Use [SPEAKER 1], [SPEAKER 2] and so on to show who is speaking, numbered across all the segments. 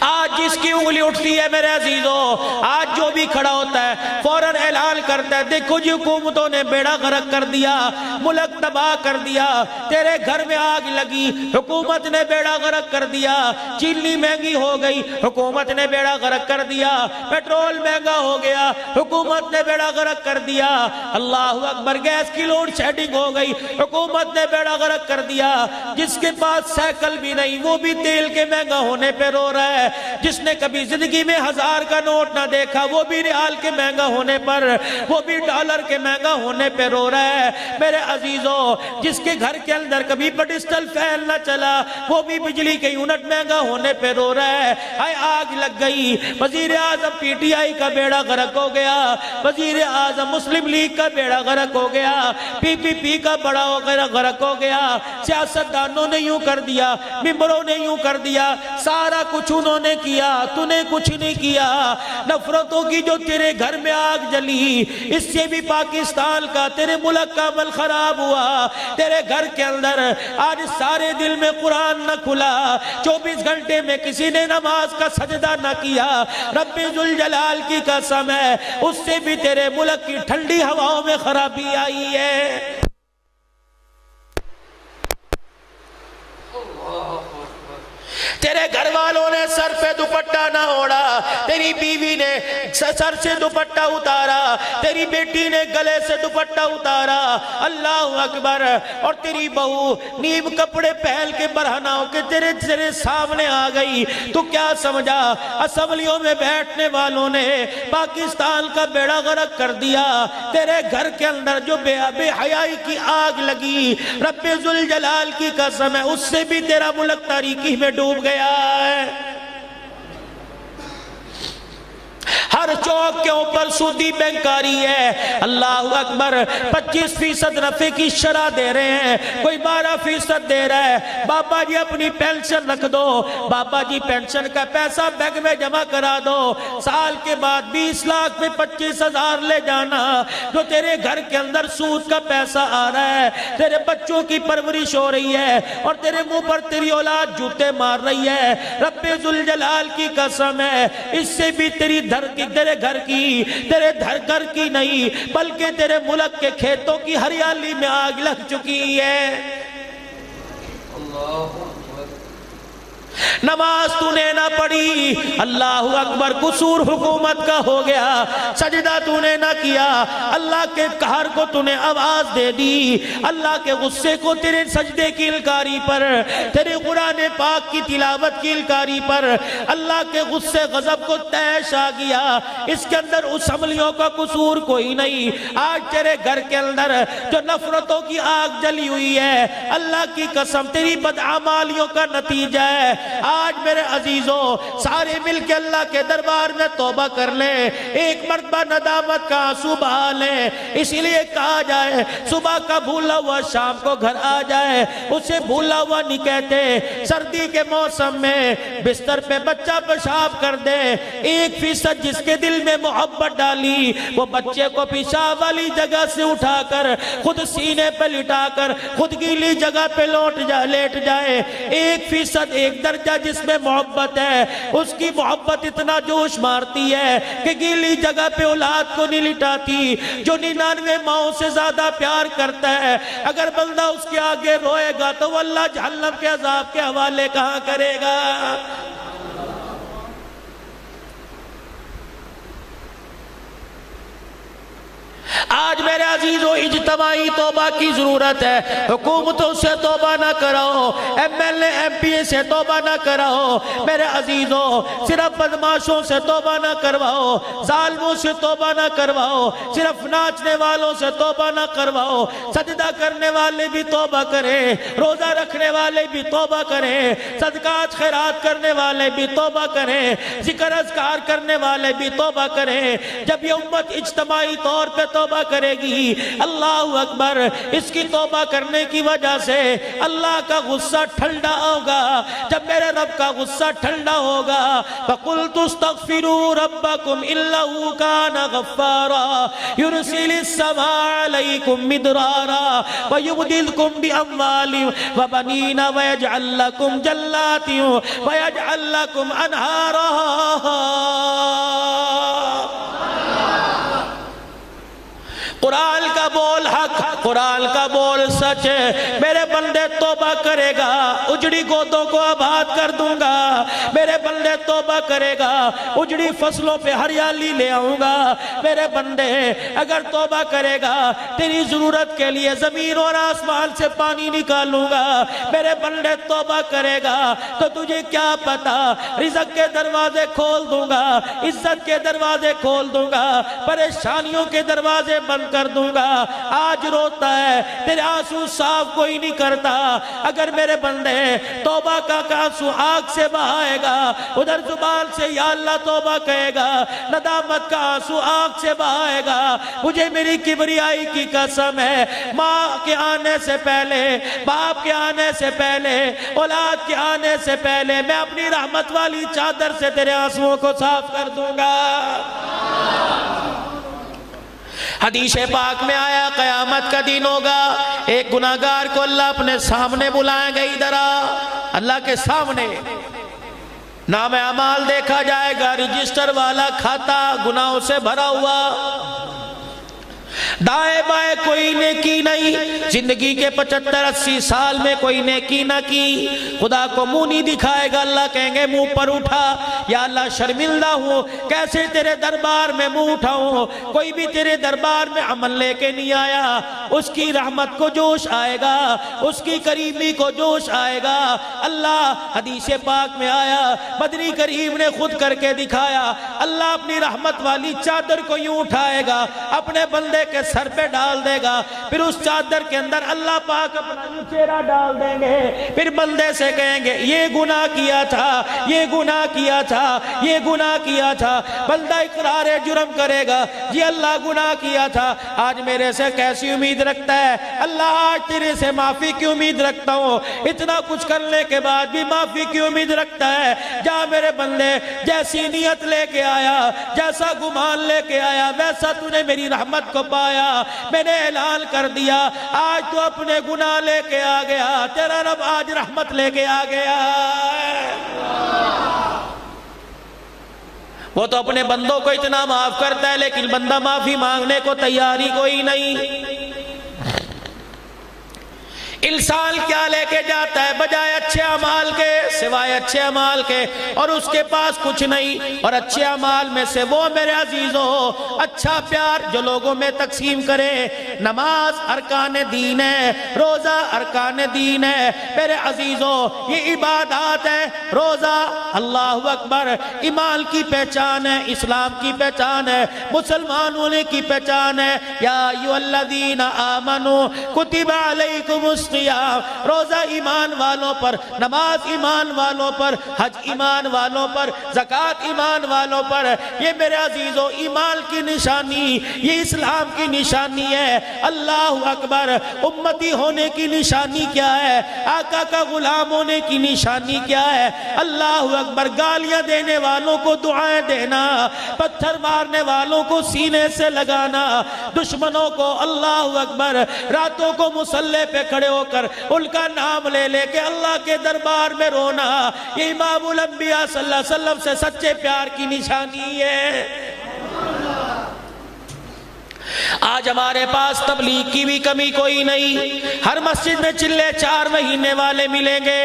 [SPEAKER 1] آج جس کی انگلی اٹھتی ہے میرے عزیزوں، آج جو بھی کھڑا ہوتا ہے فوراً اعلان کرتا ہے دیکھو جی حکومتوں نے بیڑا غرق کر دیا، ملک تباہ کر دیا، تیرے گھر میں آگ لگی، حکومت نے بیڑا غرق کر دیا، چینی مہنگی ہو گئی، حکومت نے بیڑا غرق کر دیا، پیٹرول مہنگا ہو گیا، حکومت نے بیڑا غرق کر دیا، اللہ اکبر، گیس کی لوڈ شیڈنگ ہو گئی، حکومت نے بیڑا غرق کر دیا۔ جس کے پاس سائیکل بھی نہیں وہ بھی تیل کے مہنگا ہونے پہ رو رہا ہے، جس نے کبھی زندگی میں 1000 کا نوٹ نہ دیکھا وہ بھی ریال کے مہنگا ہونے پر، وہ بھی ڈالر کے مہنگا ہونے پہ رو رہا ہے۔ میرے عزیزوں، جس کے گھر کے اندر کبھی پڈسٹل فین نہ چلا وہ بھی بجلی کے یونٹ مہنگا ہونے پہ رو رہا ہے۔ ہائے آگ لگ گئی، وزیر اعظم پی ٹی آئی کا بیڑا غرق ہو گیا، وزیر اعظم مسلم لیگ کا بیڑا غرق ہو گیا، پی پی پی کا بڑا غرق ہو گیا، سیاستدانوں نے یوں کر دیا، ممبروں نے یوں کر دیا، سارا کچھ انہوں نے کیا، تو نے کچھ نہیں کیا۔ نفرتوں کی جو تیرے گھر میں آگ جلی، اس سے بھی پاکستان کا تیرے ملک کا عمل خراب ہوا۔ تیرے گھر کے اندر آج سارے دل میں قرآن نہ کھلا، 24 گھنٹے میں کسی نے نماز کا سجدہ نہ کیا، رب ذوالجلال کی قسم ہے اس سے بھی تیرے ملک کی ٹھنڈی ہواؤں میں خرابی آئی ہے۔ تیرے گھر والوں نے سر پہ دوپٹہ نہ اوڑھا، تیری بیوی نے سر سے دوپٹہ اتارا، تیری بیٹی نے گلے سے دوپٹہ اتارا، اللہ اکبر، اور تیری بہو نیم کپڑے پہن کے برہنہ ہو کے تیرے سامنے آ گئی، تو کیا سمجھا؟ اسمبلیوں میں بیٹھنے والوں نے پاکستان کا بیڑا غرق کر دیا۔ تیرے گھر کے اندر جو بے حیائی کی آگ لگی، رب ذوالجلال کی قسم ہے اس سے بھی تیرا ملک تاریکی میں ڈوب گیا ہے۔ ہر چوک کے اوپر سودی بینکاری ہے، اللہ اکبر، 25% نفع کی شرح دے رہے ہیں، کوئی 12% دے رہا ہے۔ بابا جی اپنی پینشن رکھ دو، بابا جی پینشن کا پیسہ بینک میں جمع کرا دو، سال کے بعد 20 لاکھ میں 25,000 لے جانا، جو تیرے گھر کے اندر سود کا پیسہ آ رہا ہے، تیرے بچوں کی پرورش ہو رہی ہے اور تیرے منہ پر تیری اولاد جوتے مار رہی ہے۔ رب ذوالجلال کی قسم ہے اس سے بھی تیرے گھر کی نہیں بلکہ تیرے ملک کے کھیتوں کی ہریالی میں آگ لگ چکی ہے۔ نماز تو نے نہ پڑھی، اللہ اکبر، قصور حکومت کا ہو گیا، سجدہ تو نے نہ کیا، اللہ کے قہر کو تو نے آواز دے دی، اللہ کے غصے کو تیرے سجدے کی الکاری پر، تیرے قرآن پاک کی تلاوت کی الکاری پر اللہ کے غصے غضب کو تیش آ گیا۔ اس کے اندر اسمبلیوں کا قصور کوئی نہیں۔ آج تیرے گھر کے اندر جو نفرتوں کی آگ جلی ہوئی ہے، اللہ کی قسم تیری بدعمالیوں کا نتیجہ ہے۔ آج میرے عزیزوں سارے مل کے اللہ کے دربار میں توبہ کر لیں، ایک مرتبہ ندامت کا آنسو بہا لیں۔ اسی لیے کہا جائے صبح کا بھولا ہوا شام کو گھر آ جائے، اسے بھولا ہوا نہیں کہتے۔ سردی کے موسم میں بستر پہ بچہ پیشاب کر دے، 1% جس کے دل میں محبت ڈالی وہ بچے کو پیشاب والی جگہ سے اٹھا کر خود سینے پہ لٹا کر خود گیلی جگہ پہ لیٹ جائے۔ 1% ایک درجہ جس میں محبت ہے، اس کی محبت اتنا جوش مارتی ہے کہ گیلی جگہ پہ اولاد کو نہیں لٹاتی۔ جو 99 ماؤں سے زیادہ پیار کرتا ہے، اگر بندہ اس کے آگے روئے گا تو وہ اللہ جہنم کے عذاب کے حوالے کہاں کرے گا؟ آج میرے عزیزو اجتماعی توبہ کی ضرورت ہے۔ حکومتوں سے توبہ نہ کراؤ، M L A M P سے توبہ نہ کراؤ میرے عزیزو، صرف بدماشوں سے توبہ نہ کرواؤ، ظالموں سے توبہ نہ کرواؤ، صرف ناچنے والوں سے توبہ نہ کرواؤ۔ سجدہ کرنے والے بھی توبہ کریں، روزہ رکھنے والے بھی توبہ کریں، صدقات خیرات کرنے والے بھی توبہ کریں، ذکر اذکار کرنے والے بھی توبہ کریں۔ جب یہ امت اجتماعی طور پہ توبہ توبہ کرے گی، اللہ اکبر، اس کی توبہ کرنے کی وجہ سے اللہ کا غصہ ٹھنڈا ہوگا۔ جب میرے رب کا غصہ ٹھنڈا ہوگا، فَقُلْتُ اسْتَغْفِرُوا رَبَّكُمْ إِنَّهُ كَانَ غَفَّارًا يُرْسِلِ السَّمَاءَ عَلَيْكُمْ مِدْرَارًا وَيُمْدِدْكُمْ بِأَمْوَالٍ وَبَنِينَ وَيَجْعَلْ لَكُمْ جَنَّاتٍ وَيَجْعَلْ لَكُمْ أَنْهَارًا۔ قرآن کا بول حق، قرآن کا بول سچ ہے۔ میرے بندے توبہ کرے گا، اجڑی گودوں کو آباد کر دوں گا۔ میرے بندے توبہ کرے گا، اجڑی فصلوں پہ ہریالی لے آؤں گا۔ میرے بندے اگر توبہ کرے گا، تیری ضرورت کے لیے زمین اور آسمان سے پانی نکالوں گا۔ میرے بندے توبہ کرے گا تو تجھے کیا پتا، رزق کے دروازے کھول دوں گا، عزت کے دروازے کھول دوں گا، پریشانیوں کے دروازے بند کر دوں گا۔ آج روتا ہے، تیرے آنسو صاف کوئی نہیں کرتا۔ اگر میرے بندے توبہ کا آنسو آنکھ سے بہائے گا، ادھر زبان سے یا اللہ توبہ کہے گا، ندامت کا آنسو آنکھ سے بہائے گا، مجھے میری کبریائی کی قسم ہے، ماں کے آنے سے پہلے، باپ کے آنے سے پہلے، اولاد کے آنے سے پہلے میں اپنی رحمت والی چادر سے تیرے آنسوؤں کو صاف کر دوں گا۔ حدیث پاک میں آیا قیامت کا دن ہوگا، ایک گناہگار کو اللہ اپنے سامنے بلائیں گے، ادھر آ، اللہ کے سامنے نام اعمال دیکھا جائے گا، رجسٹر والا کھاتا گناہوں سے بھرا ہوا، دائیں بائیں کوئی نیکی نہیں، زندگی کے 75-80 سال میں کوئی نیکی نہ کی، خدا کو منہ نہیں دکھائے گا۔ اللہ کہیں گے منہ پر اٹھا، یا اللہ شرمندہ ہوں، کیسے تیرے دربار میں منہ اٹھاؤں، کوئی بھی تیرے دربار میں عمل لے کے نہیں آیا۔ اس کی رحمت کو جوش آئے گا، اس کی کریمی کو جوش آئے گا۔ اللہ حدیث پاک میں آیا، بدری کریم نے خود کر کے دکھایا، اللہ اپنی رحمت والی چادر کو یوں اٹھائے گا، اپنے بندے کے سر پہ ڈال دے گا، پھر اس چادر کے اندر اللہ پاک اپنا چہرہ ڈال دیں گے، پھر بندے سے کہیں گے یہ گناہ کیا تھا، یہ گناہ کیا تھا، یہ گناہ کیا تھا۔ بندہ اقرار جرم کرے گا، جی اللہ گناہ کیا تھا، آج میرے سے کیسی امید رکھتا ہے؟ اللہ آج تیرے سے معافی کی امید رکھتا ہوں، اتنا کچھ کرنے کے بعد بھی معافی کی امید رکھتا ہے۔ جا میرے بندے، جیسی نیت لے کے آیا، جیسا گمان لے کے آیا، ویسا تو نے میری رحمت کو پایا۔ میں نے اعلان کر دیا، آج تو اپنے گناہ لے کے آ گیا، تیرا رب آج رحمت لے کے آ گیا۔ وہ تو اپنے بندوں کو اتنا معاف کرتا ہے، لیکن بندہ معافی مانگنے کو تیار ہی کوئی نہیں۔ انسان کیا لے کے جاتا ہے بجائے اچھے اعمال کے، سوائے اچھے اعمال کے، اور اس کے پاس کچھ نہیں۔ اور اچھے اعمال میں سے وہ میرے عزیزوں، اچھا پیار جو لوگوں میں تقسیم کرے۔ نماز ارکان دین ہے، روزہ ارکان دین ہے میرے عزیزوں، یہ عبادات ہے۔ روزہ اللہ اکبر ایمان کی پہچان ہے، اسلام کی پہچان ہے، مسلمان ہونے کی پہچان ہے۔ یا ایھا الذین آمنوا کتب علیکم الصیام، روزہ ایمان والوں پر، نماز ایمان والوں پر، حج ایمان والوں پر، زکوٰۃ ایمان والوں پر۔ یہ میرے عزیزوں ایمان کی نشانی، یہ اسلام کی نشانی ہے۔ اللہ اکبر، امتی ہونے کی نشانی کیا ہے؟ آقا کا غلام ہونے کی نشانی کیا ہے؟ اللہ اکبر، گالیاں دینے والوں کو دعائیں دینا، پتھر مارنے والوں کو سینے سے لگانا، دشمنوں کو اللہ اکبر راتوں کو مصلی پہ کھڑے ہو کر ان کا نام لے لے کے اللہ کے دربار میں رونا، یہ امام الانبیاء صلی اللہ علیہ وسلم سے سچے پیار کی نشانی ہے۔ آج ہمارے پاس تبلیغ کی بھی کمی کوئی نہیں، ہر مسجد میں چلے 4 مہینے والے ملیں گے۔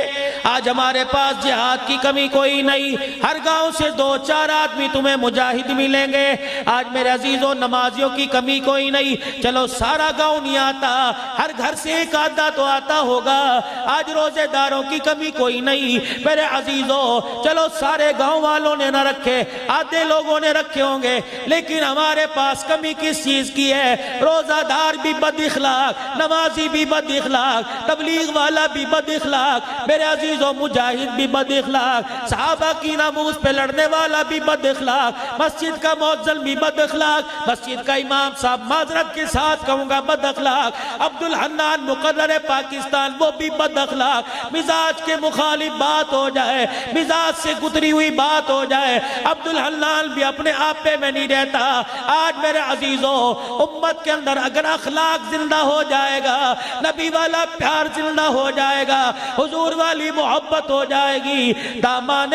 [SPEAKER 1] آج ہمارے پاس جہاد کی کمی کوئی نہیں، ہر گاؤں سے 2-4 آدمی تمہیں مجاہد ملیں گے۔ آج میرے عزیزوں نمازیوں کی کمی کوئی نہیں، چلو سارا گاؤں نہیں آتا، ہر گھر سے ایک آدھا تو آتا ہوگا۔ آج روزے داروں کی کمی کوئی نہیں میرے عزیزوں، چلو سارے گاؤں والوں نے نہ رکھے، آدھے لوگوں نے رکھے ہوں گے، لیکن ہمارے پاس کمی کس چیز کی ہے؟ روزہ دار بھی بد اخلاق، نمازی بھی بد اخلاق، تبلیغ والا بھی بد اخلاق۔ میرے عزیز عزیزوں مجاہد بھی بد اخلاق، صحابہ کی ناموس پہ لڑنے والا بھی بد اخلاق، مسجد کا مؤذن بھی بد اخلاق، مسجد کا امام صاحب معذرت کے ساتھ کہوں گا بد اخلاق، عبد الحنان مقرر پاکستان وہ بھی بد اخلاق، مزاج کے مخالف بات ہو جائے، مزاج سے گزری ہوئی بات ہو جائے، عبد الحنان بھی اپنے آپ پہ میں نہیں رہتا۔ آج میرے عزیزوں امت کے اندر اگر اخلاق زندہ ہو جائے گا، نبی والا پیار زندہ ہو جائے گا، حضور والی محبت ہو جائے گی، دامان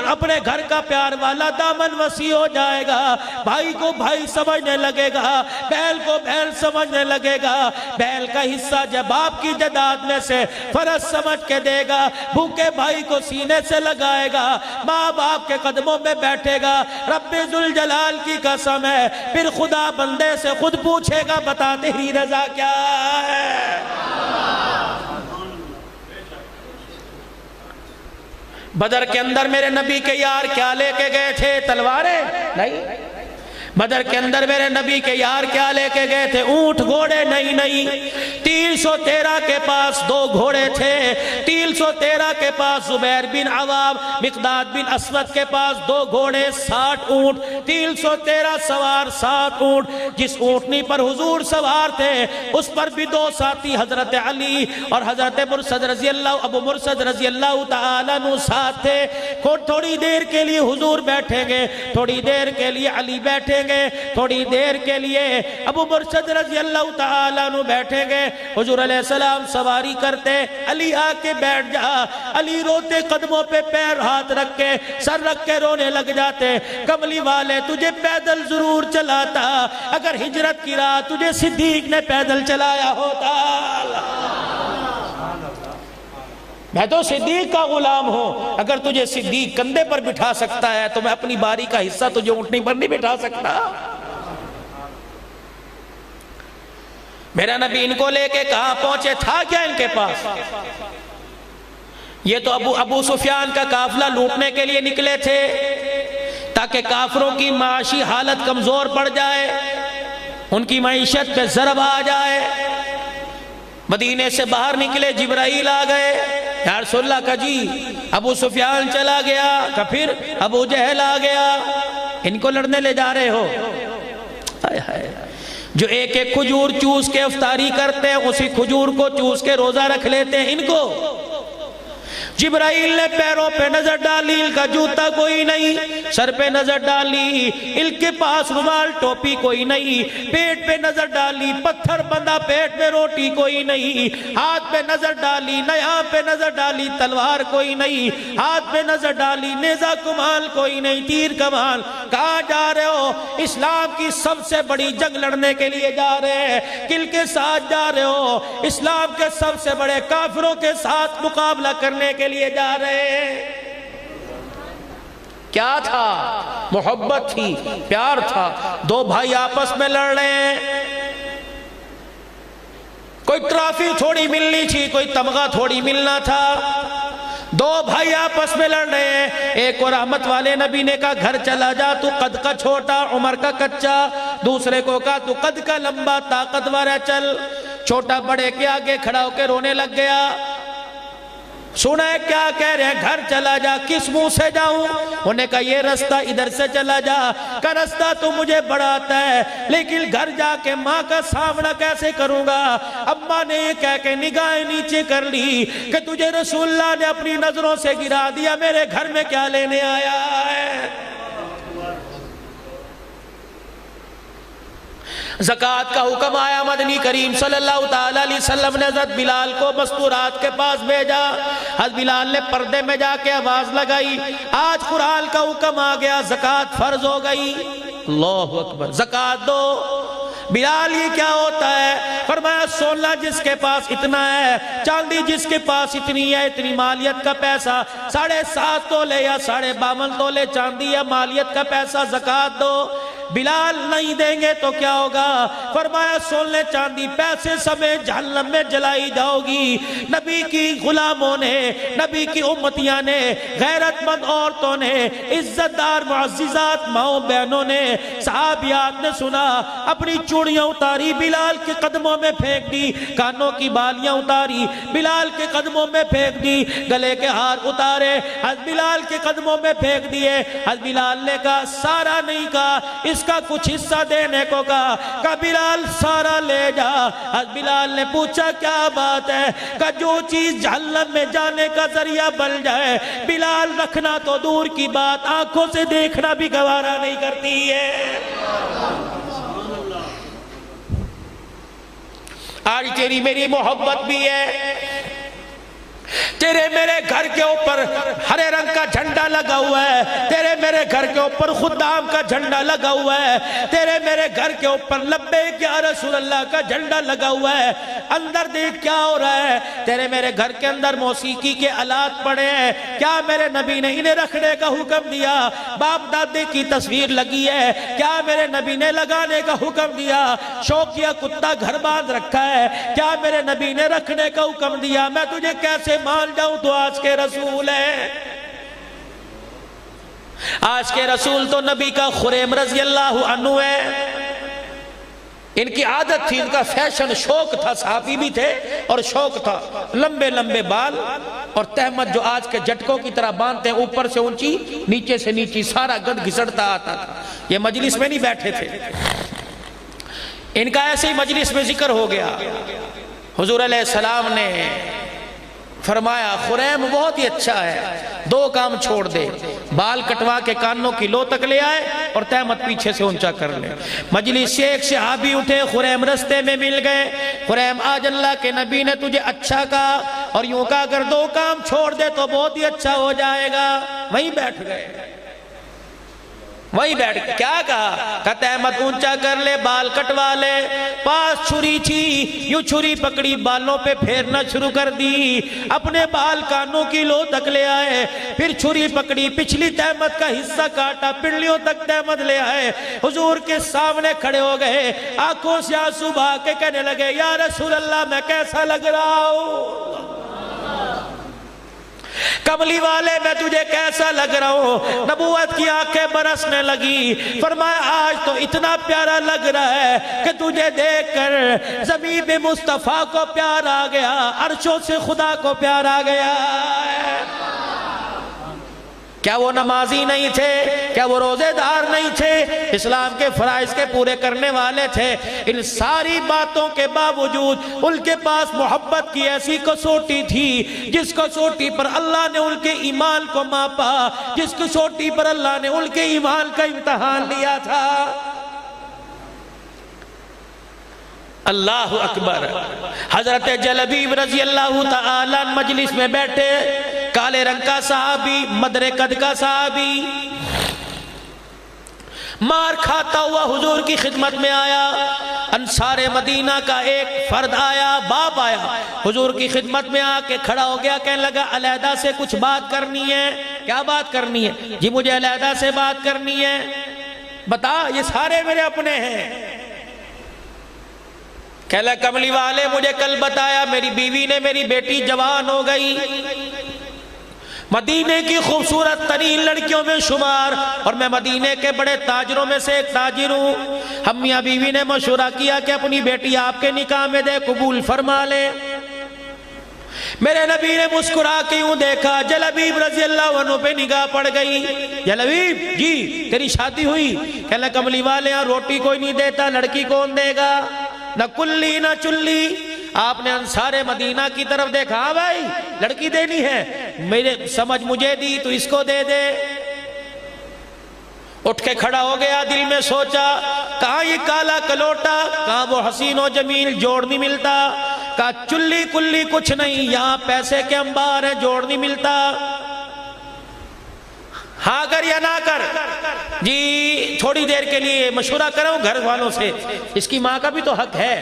[SPEAKER 1] اپنے گھر کا پیار والا دامن وسیع ہو جائے گا، بھائی کو بھائی سمجھنے لگے گا، بیل کو بیل سمجھنے لگے گا، بیل کا حصہ جب آپ کی جداد میں سے فرض سمجھ کے دے گا، بھوکے بھائی کو سینے سے لگائے گا، ماں باپ کے قدموں میں بیٹھے گا، رب ذوالجلال کی قسم ہے پھر خدا بندے سے خود پوچھے گا بتا تیری رضا کیا ہے۔ بدر کے اندر میرے نبی کے یار کیا لے کے گئے تھے؟ تلواریں نہیں، بدر کے اندر میرے نبی کے یار کیا لے کے گئے تھے؟ اونٹ گھوڑے نہیں، 313 کے پاس 2 گھوڑے تھے، 313 کے پاس زبیر بن عوام مقداد بن اسود کے پاس 2 گھوڑے 60 اونٹ، 313 سوار 60 اونٹ، جس اونٹنی پر حضور سوار تھے اس پر بھی 2 ساتھی حضرت علی اور حضرت مرسد رضی اللہ ابو مرسد رضی اللہ تعالیٰ عنہ ساتھ تھے۔ تھوڑی دیر کے لیے حضور بیٹھیں گے، تھوڑی دیر کے لیے علی بیٹھیں گے، تھوڑی دیر کے لیے ابو مرشد رضی اللہ تعالیٰ عنہ بیٹھیں گے، حضور علیہ السلام سواری کرتے، علی آ کے بیٹھ جا، علی روتے قدموں پہ پیر ہاتھ رکھ کے سر رکھ کے رونے لگ جاتے، کملی والے تجھے پیدل ضرور چلاتا، اگر ہجرت کی راہ تجھے صدیق نے پیدل چلایا ہوتا، میں تو صدیق کا غلام ہوں، اگر تجھے صدیق کندھے پر بٹھا سکتا ہے تو میں اپنی باری کا حصہ تجھے اونٹنی پر نہیں بٹھا سکتا۔ میرا نبی ان کو لے کے کہاں پہنچے؟ تھا کیا ان کے پاس؟ یہ تو ابو سفیان کا قافلہ لوٹنے کے لیے نکلے تھے تاکہ کافروں کی معاشی حالت کمزور پڑ جائے، ان کی معیشت پہ ضرب آ جائے۔ مدینے سے باہر نکلے، جبرائیل آ گئے، یا رسول اللہ کا جی ابو سفیان چلا گیا، کہ پھر ابو جہل آ گیا، ان کو لڑنے لے جا رہے ہو؟ جو ایک ایک کھجور چوس کے افطاری کرتے ہیں اسی کھجور کو چوس کے روزہ رکھ لیتے ہیں، ان کو جبرائیل نے پیروں پہ نظر ڈالی، ان کا جوتا کوئی نہیں، سر پہ نظر ڈالی، ان کے پاس رومال ٹوپی کوئی نہیں، پیٹ پہ نظر ڈالی، پتھر بندہ پیٹ میں روٹی کوئی نہیں، ہاتھ پہ نظر ڈالی، یہاں پہ نظر ڈالی، تلوار کوئی نہیں، ہاتھ پہ نظر ڈالی، نیزہ کمال کوئی نہیں، تیر کمال۔ کہاں جا رہے ہو؟ اسلام کی سب سے بڑی جنگ لڑنے کے لیے جا رہے ہیں، کل کے ساتھ جا رہے ہو؟ اسلام کے سب سے بڑے کافروں کے ساتھ مقابلہ کرنے کے لیے جا رہے ہیں۔ کیا تھا؟ محبت تھی، پیار تھا، 2 بھائی آپس میں لڑ رہے ہیں، کوئی ٹرافی تھوڑی ملنی تھی، کوئی تمغہ تھوڑی ملنا تھا، 2 بھائی آپس میں لڑ رہے ہیں۔ ایک کو رحمت والے نبی نے کہا گھر چلا جا، تو قد کا چھوٹا عمر کا کچا، دوسرے کو کہا تو قد کا لمبا طاقتور ہے چل۔ چھوٹا بڑے کے آگے کھڑا ہو کے رونے لگ گیا، سنا ہے کیا کہہ رہے ہیں؟ گھر چلا جا۔ کس منہ سے جاؤں؟ انہوں نے کہا یہ رستہ ادھر سے چلا جا، کہ رستہ تو مجھے بڑا آتا ہے لیکن گھر جا کے ماں کا سامنا کیسے کروں گا؟ اماں نے یہ کہہ کے نگاہیں نیچے کر لی کہ تجھے رسول اللہ نے اپنی نظروں سے گرا دیا، میرے گھر میں کیا لینے آیا ہے؟ زکوٰۃ کا حکم آیا، مدنی کریم صلی اللہ تعالیٰ علیہ وسلم نے حضرت بلال کو مستورات کے پاس بھیجا، حضرت بلال نے پردے میں جا کے آواز لگائی، آج قرآن کا حکم آ گیا، زکوٰۃ فرض ہو گئی، اللہ اکبر، زکوٰۃ دو۔ بلال یہ کیا ہوتا ہے؟ فرمایا سونا جس کے پاس اتنا ہے، چاندی جس کے پاس اتنی ہے، اتنی مالیت کا پیسہ، 7.5 تولے یا 52.5 تولے چاندی یا مالیت کا پیسہ زکوٰۃ دو۔ بلال نہیں دیں گے تو کیا ہوگا؟ فرمایا سونے چاندی پیسے سمیت جہنم میں جلائی جاؤ گی۔ نبی کی غلاموں نے، نبی کی امتیاں نے، غیرت مند عورتوں نے، عزت دار معززات ماؤں بہنوں نے، صحابیات نے سنا، اپنی چوڑیاں اتاری بلال کے قدموں میں پھینک دی، کانوں کی بالیاں اتاری بلال کے قدموں میں پھینک دی، گلے کے ہار اتارے حضرت بلال کے قدموں میں پھینک دیے۔ حضرت بلال نے کہا سارا نہیں کہا، اس کا کچھ حصہ دینے کو کہا بلال سارا لے جا۔ حضرت بلال نے پوچھا کیا بات ہے؟ کہ جو چیز جہنم میں جانے کا ذریعہ بن جائے بلال رکھنا تو دور کی بات، آنکھوں سے دیکھنا بھی گوارا نہیں کرتی ہے۔ آج تیری میری محبت بھی ہے، تیرے میرے گھر کے اوپر ہرے رنگ کا جھنڈا لگا ہوا ہے، تیرے میرے گھر کے اوپر خدام کا جھنڈا لگا ہوا ہے، تیرے میرے گھر کے اوپر لبیک یا رسول اللہ کا جھنڈا لگا ہوا ہے۔ اندر دیکھ کیا ہو رہا ہے، تیرے میرے گھر کے اندر موسیقی کے آلات پڑے ہیں، کیا میرے نبی نے انہیں رکھنے کا حکم دیا؟ باپ دادے کی تصویر لگی ہے، کیا میرے نبی نے لگانے کا حکم دیا؟ شوقیہ کتا گھر باندھ رکھا ہے، کیا میرے نبی نے رکھنے کا حکم دیا؟ میں تجھے کیسے مان جاؤں تو آج کے رسول ہے۔ آج کے رسول تو نبی کا خریم رضی اللہ عنہ ہے۔ ان کی عادت تھی، ان کا فیشن شوق تھا، صحابی بھی تھے اور شوق تھا، لمبے لمبے بال اور تہمت جو آج کے جٹکوں کی طرح باندھتے ہیں، اوپر سے اونچی نیچے سے نیچی، سارا گد گھسڑتا آتا تھا۔ یہ مجلس میں نہیں بیٹھے تھے، ان کا ایسے ہی مجلس میں ذکر ہو گیا۔ حضور علیہ السلام نے فرمایا خریم بہت ہی اچھا ہے، دو کام چھوڑ دے، بال کٹوا کے کانوں کی لو تک لے آئے اور تہمت پیچھے سے اونچا کر لے۔ مجلس سے ایک صحابی اٹھے، خریم رستے میں مل گئے، خریم آج اللہ کے نبی نے تجھے اچھا کہا اور یوں کہا اگر دو کام چھوڑ دے تو بہت ہی اچھا ہو جائے گا۔ وہیں بیٹھ گئے، وہیں بیٹھ گئے، کیا کہا؟ کہ تہمت اونچا کر لے، بال کٹوا لے۔ پاس چھری تھی، یوں چھری پکڑی، بالوں پہ پھیرنا شروع کر دی، اپنے بال کانوں کی لو تک لے آئے، پھر چھری پکڑی، پچھلی تہمت کا حصہ کاٹا، پنڈلیوں تک تہمت لے آئے، حضور کے سامنے کھڑے ہو گئے، آنکھوں سے آنسو بہا کے کہنے لگے یا رسول اللہ میں کیسا لگ رہا ہوں؟ کملی والے میں تجھے کیسا لگ رہا ہوں؟ نبوت کی آنکھیں برسنے لگی، فرمایا آج تو اتنا پیارا لگ رہا ہے کہ تجھے دیکھ کر زمین پہ مصطفیٰ کو پیار آ گیا، عرشوں سے خدا کو پیار آ گیا۔ کیا وہ نمازی نہیں تھے؟ کیا وہ روزے دار نہیں تھے؟ اسلام کے فرائض کے پورے کرنے والے تھے؟ ان ساری باتوں کے باوجود ان کے پاس محبت کی ایسی کسوٹی تھی جس کسوٹی پر اللہ نے ان کے ایمان کو ماپا، جس کسوٹی پر اللہ نے ان کے ایمان کا امتحان لیا تھا۔ اللہ اکبر۔ حضرت جلبیب رضی اللہ تعالیٰ مجلس میں بیٹھے، کالے رنگ کا صحابی، مدر قد کا صحابی، مار کھاتا ہوا حضور کی خدمت میں آیا۔ انصار مدینہ کا ایک فرد آیا، باپ آیا، حضور کی خدمت میں آ کے کھڑا ہو گیا، کہنے لگا علیحدہ سے کچھ بات کرنی ہے۔ کیا بات کرنی ہے؟ جی مجھے علیحدہ سے بات کرنی ہے۔ بتا، یہ سارے میرے اپنے ہیں۔ کہنے لگا کملی والے مجھے کل بتایا میری بیوی نے، میری بیٹی جوان ہو گئی، مدینے کی خوبصورت ترین لڑکیوں میں شمار، اور میں مدینے کے بڑے تاجروں میں سے ایک تاجر ہوں۔ ہم میاں بیوی نے مشورہ کیا کہ اپنی بیٹی آپ کے نکاح میں دے، قبول فرما لے۔ میرے نبی نے مسکرا کے یوں دیکھا، جلبیب رضی اللہ عنہ پہ نگاہ پڑ گئی۔ جلبیب جی تیری شادی ہوئی؟ کہنے لگا کملی والے یہاں روٹی کوئی نہیں دیتا، لڑکی کون دے گا؟ نہ کلی نہ چلی۔ آپ نے انصار مدینہ کی طرف دیکھا، ہاں بھائی لڑکی دینی ہے، میرے سمجھ مجھے دی تو اس کو دے دے۔ اٹھ کے کھڑا ہو گیا، دل میں سوچا کہاں یہ کالا کلوٹا، کہاں وہ حسین و جمیل، جوڑ نہیں ملتا۔ کہا چلی کلی کچھ نہیں، یہاں پیسے کے انبار ہیں، جوڑ نہیں ملتا۔ ہاں کر یا نہ کر؟ جی تھوڑی دیر کے لیے مشورہ کروں گھر والوں سے، اس کی ماں کا بھی تو حق ہے۔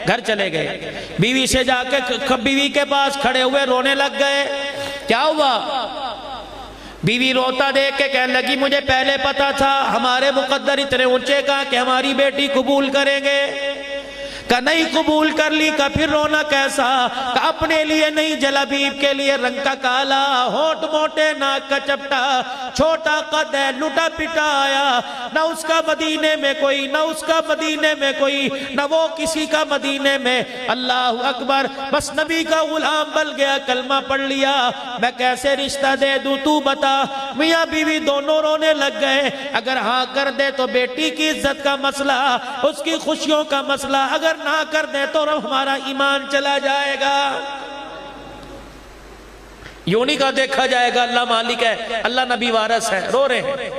[SPEAKER 1] گھر چلے گئے، بیوی سے جا کے بیوی کے پاس کھڑے ہوئے رونے لگ گئے۔ کیا ہوا؟ بیوی روتا دیکھ کے کہنے لگی مجھے پہلے پتا تھا ہمارے مقدر اتنے اونچے کا کہ ہماری بیٹی قبول کریں گے، کہ نہیں قبول کر لی، کہ پھر رونا کیسا، کہ اپنے لیے نہیں جلابیب کے لیے رنگ کا کالا، ہونٹ موٹے، ناک کا چپٹا، چھوٹا قد ہے، لٹا پٹا آیا، نہ اس کا مدینے میں کوئی، نہ اس کا مدینے میں کوئی، نہ وہ کسی کا مدینے میں، اللہ اکبر، بس نبی کا غلام بن گیا، کلمہ پڑھ لیا، میں کیسے رشتہ دے دوں تو بتا۔ میاں بیوی دونوں رونے لگ گئے، اگر ہاں کر دے تو بیٹی کی عزت کا مسئلہ، اس کی خوشیوں کا مسئلہ، اگر نہ کر دے تو ہمارا ایمان چلا جائے گا۔ یوں نہیں کہا دیکھا جائے گا اللہ مالک ہے، اللہ نبی وارث ہے، رو رہے ہیں۔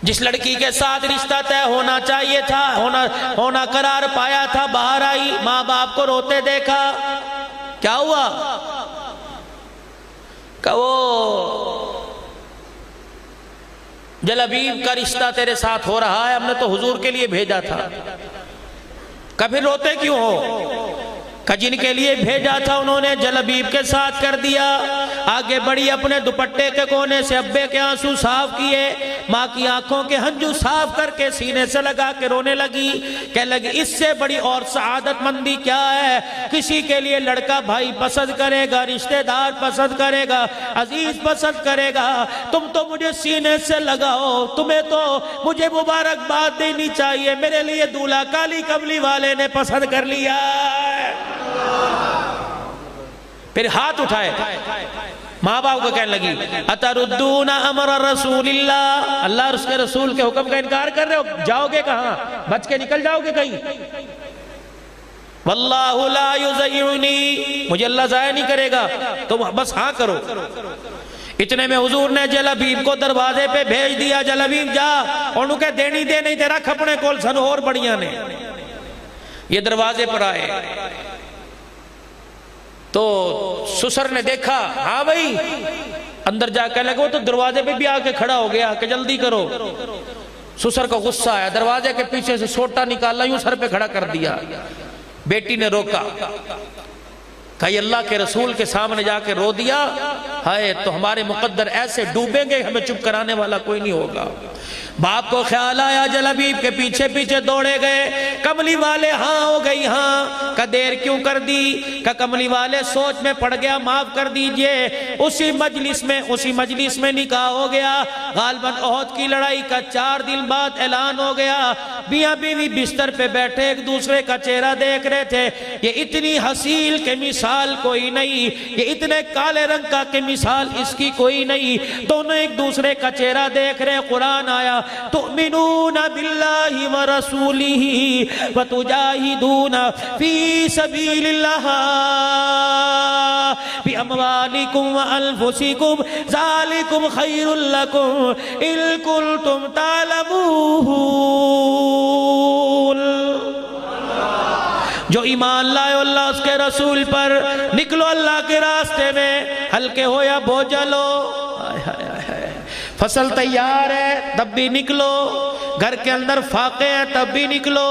[SPEAKER 1] جس لڑکی کے ساتھ رشتہ طے ہونا چاہیے تھا، ہونا قرار پایا تھا، باہر آئی، ماں باپ کو روتے دیکھا، کیا ہوا؟ کہ وہ جلابیب کا رشتہ تیرے ساتھ ہو رہا ہے، ہم نے تو حضور کے لیے بھیجا تھا۔ کبھی روتے کیوں ہو؟ کہ جن کے لیے بھیجا تھا انہوں نے جلابیب کے ساتھ کر دیا۔ آگے بڑی، اپنے دوپٹے کے کونے سے ابے کے آنسو صاف کیے، ماں کی آنکھوں کے ہنجو صاف کر کے سینے سے لگا کے رونے لگی، کہنے لگی اس سے بڑی اور سعادت مندی کیا ہے؟ کسی کے لیے لڑکا بھائی پسند کرے گا، رشتہ دار پسند کرے گا، عزیز پسند کرے گا، تم تو مجھے سینے سے لگاؤ، تمہیں تو مجھے مبارکباد دینی چاہیے، میرے لیے دولہا کالی کملی والے نے پسند کر لیا۔ پھر ہاتھ اٹھائے، ماں باپ کو کہنے لگی اتردون امر رسول اللہ، اللہ اور اس کے رسول کے حکم کا انکار کر رہے ہو، جاؤ گے کہاں؟ بچ کے نکل جاؤ گے کہیں؟ واللہ لا یضیعنی، مجھے اللہ ضائع نہیں کرے گا، تم بس ہاں کرو۔ اتنے میں حضور نے جلابیب کو دروازے پہ بھیج دیا، جلابیب جا، انہوں کہ دینی دے نہیں تیرا کھپنے کول سن اور بڑیاں نے۔ یہ دروازے پر آئے تو سسر نے دیکھا، ہاں بھائی، اندر جا کے لگا، وہ تو دروازے پہ بھی آ کے کھڑا ہو گیا کہ جلدی کرو۔ سسر کو غصہ آیا، دروازے کے پیچھے سے سوٹا نکالا، یوں سر پہ کھڑا کر دیا۔ بیٹی نے روکا، کہا اللہ کے رسول کے سامنے جا کے رو دیا، ہائے تو ہمارے مقدر ایسے ڈوبیں گے، ہمیں چپ کرانے والا کوئی نہیں ہوگا۔ باپ کو خیال آیا، جلابیب کے پیچھے پیچھے دوڑے گئے، کملی والے ہاں ہو گئی، ہاں کہ دیر کیوں کر دی؟ کہ کملی والے سوچ میں پڑ گیا، معاف کر دیجئے۔ اسی مجلس میں نکاح ہو گیا، غالباً احد کی لڑائی کا 4 دن بعد اعلان ہو گیا۔ میاں بیوی بستر پہ بیٹھے ایک دوسرے کا چہرہ دیکھ رہے تھے، یہ اتنی حسین کے مثال کوئی نہیں، یہ اتنے کالے رنگ کا کہ مثال اس کی کوئی نہیں، دونوں ایک دوسرے کا چہرہ دیکھ رہے۔ قرآن آیا تؤمنون باللہ ورسولہ وتجاہدون فی سبیل اللہ باموالکم وانفسکم ذالکم خیر لکم ان کنتم تعلمون۔ جو ایمان لائے اللہ اس کے رسول پر، نکلو اللہ کے راستے میں، ہلکے ہو یا بوجھل ہو، فصل تیار ہے تب بھی نکلو، گھر کے اندر فاقے ہیں تب بھی نکلو،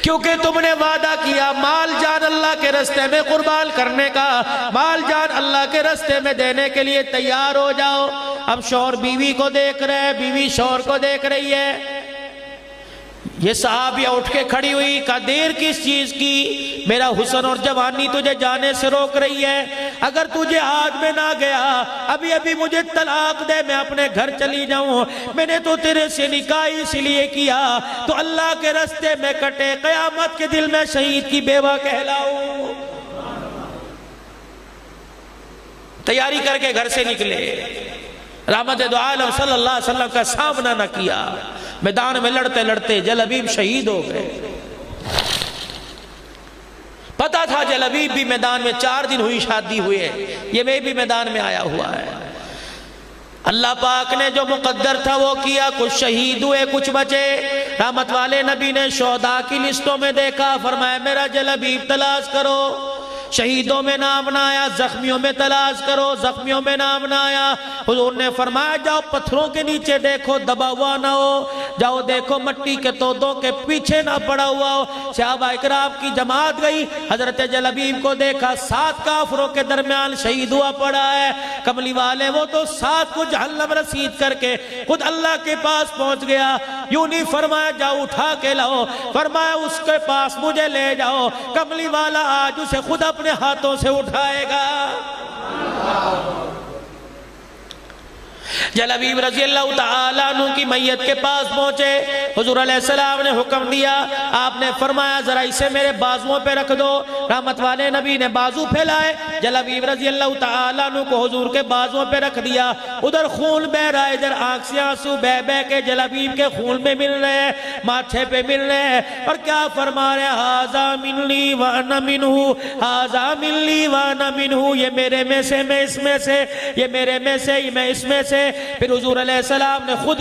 [SPEAKER 1] کیونکہ تم نے وعدہ کیا مال جان اللہ کے راستے میں قربان کرنے کا، مال جان اللہ کے راستے میں دینے کے لیے تیار ہو جاؤ۔ اب شوہر بیوی کو دیکھ رہے ہیں، بیوی شوہر کو دیکھ رہی ہے۔ یہ صحابیہ اٹھ کے کھڑی ہوئی، کہا دیر کس چیز کی؟ میرا حسن اور جوانی تجھے جانے سے روک رہی ہے، اگر تجھے ہاتھ میں نہ گیا ابھی ابھی مجھے طلاق دے، میں اپنے گھر چلی جاؤں، میں نے تو تیرے سے نکاح اس لیے کیا تو اللہ کے راستے میں کٹے، قیامت کے دل میں شہید کی بیوہ کہلاؤں۔ تیاری کر کے گھر سے نکلے، رحمت دو عالم صلی اللہ علیہ وسلم کا سامنا نہ کیا، میدان میں لڑتے لڑتے جلابیب شہید ہو گئے۔ پتا تھا جلابیب بھی میدان میں 4 دن ہوئی شادی ہوئے، یہ میں بھی میدان میں آیا ہوا ہے۔ اللہ پاک نے جو مقدر تھا وہ کیا، کچھ شہید ہوئے کچھ بچے۔ رحمت والے نبی نے شہداء کی لسٹوں میں دیکھا، فرمایا میرا جلابیب تلاش کرو۔ شہیدوں میں نام نہ آیا، زخمیوں میں تلاش کرو، زخمیوں میں نام نہ آیا۔ حضور نے فرمایا جاؤ پتھروں کے نیچے دیکھو دبا ہوا نہ ہو، جاؤ دیکھو مٹی کے تودوں کے پیچھے نہ پڑا ہوا ہو۔ صحابہ اکرام کی جماعت گئی، حضرت جلبیب کو دیکھا 7 کافروں کے درمیان شہید ہوا پڑا ہے۔ کملی والے وہ تو 7 کو جہنم رسید کر کے خود اللہ کے پاس پہنچ گیا۔ یوں نہیں فرمایا جاؤ اٹھا کے لاؤ، فرمایا اس کے پاس مجھے لے جاؤ، کملی والا آج اسے خود اپنے ہاتھوں سے اٹھائے گا۔ جلبیب رضی اللہ تعالیٰ عنہ کی میت کے پاس پہنچے، حضور علیہ السلام نے حکم دیا، آپ نے فرمایا ذرا اسے میرے بازوؤں پہ رکھ دو۔ رحمت والے نبی نے بازو پھیلائے، جلبیب رضی اللہ تعالیٰ عنہ کو حضور کے بازوؤں پہ رکھ دیا۔ ادھر خون بہ رہا ہے، ادھر آنکھ سے آنسو بہ بہ کے جلبیب کے خون میں مل رہے ہیں، ماتھے پہ مل رہے ہیں، اور کیا فرما رہے ہیں، ھذا منی وانا منہ، ھذا منی وانا منہ، یہ میرے میں سے میں اس میں سے، یہ میرے میں سے میں اس میں سے۔ پھر حضور علیہ السلام نے خود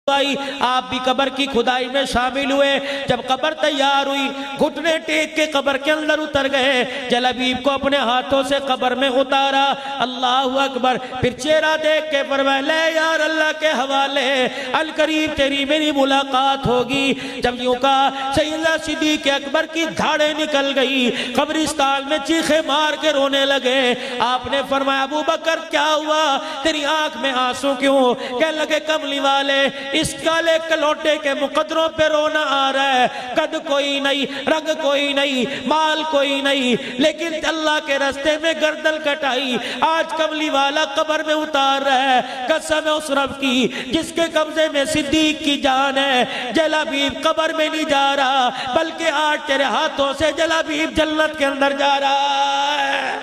[SPEAKER 1] آپ بھی قبر کی کھدائی میں شامل ہوئے۔ جب قبر تیار ہوئی گھٹنے ٹیک کے قبر کے اندر اتر گئے، جلبیب کو اپنے ہاتھوں سے قبر میں اتارا۔ اللہ اکبر۔ پھر چہرہ دیکھ کے فرمایا لے یار اللہ کے حوالے، القریب تیری میری ملاقات ہوگی۔ جب یوں کہا سیدنا صدیق اکبر کی دھاڑیں نکل گئی، قبرستان میں چیخے مار کے رونے لگے۔ آپ نے فرمایا ابو بکر کیا ہوا، تیری آنکھ میں آنسو کیوں؟ کہنے لگے کملی والے اس کالے کلوٹے کے مقدروں پہ رونا آ رہا ہے، قد کوئی نہیں، رنگ کوئی نہیں، مال کوئی نہیں، لیکن اللہ کے راستے میں گردن کٹائی، آج کملی والا قبر میں اتار رہا ہے۔ قسم اس رب کی جس کے قبضے میں صدیق کی جان ہے، جلبیب قبر میں نہیں جا رہا بلکہ آج تیرے ہاتھوں سے جلبیب جنت کے اندر جا رہا ہے۔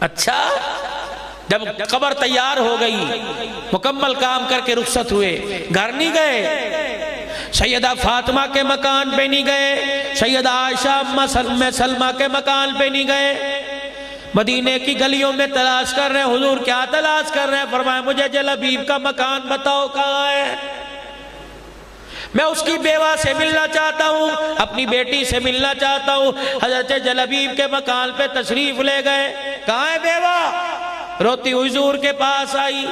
[SPEAKER 1] اچھا جب قبر تیار ہو گئی، مکمل کام کر کے رخصت ہوئے، گھر نہیں گئے، سیدہ فاطمہ کے مکان پہ نہیں گئے، سیدہ عائشہ امّ سلمہ کے مکان پہ نہیں گئے، مدینے کی گلیوں میں تلاش کر رہے ہیں۔ حضور کیا تلاش کر رہے ہیں؟ فرمایا مجھے جلبیب کا مکان بتاؤ کہاں ہے، میں اس کی بیوہ سے ملنا چاہتا ہوں، اپنی بیٹی سے ملنا چاہتا ہوں۔ حضرت جلبیب کے مکان پہ تشریف لے گئے، کہاں ہے بیوہ؟ روتی ہوئی حضور کے پاس آئی،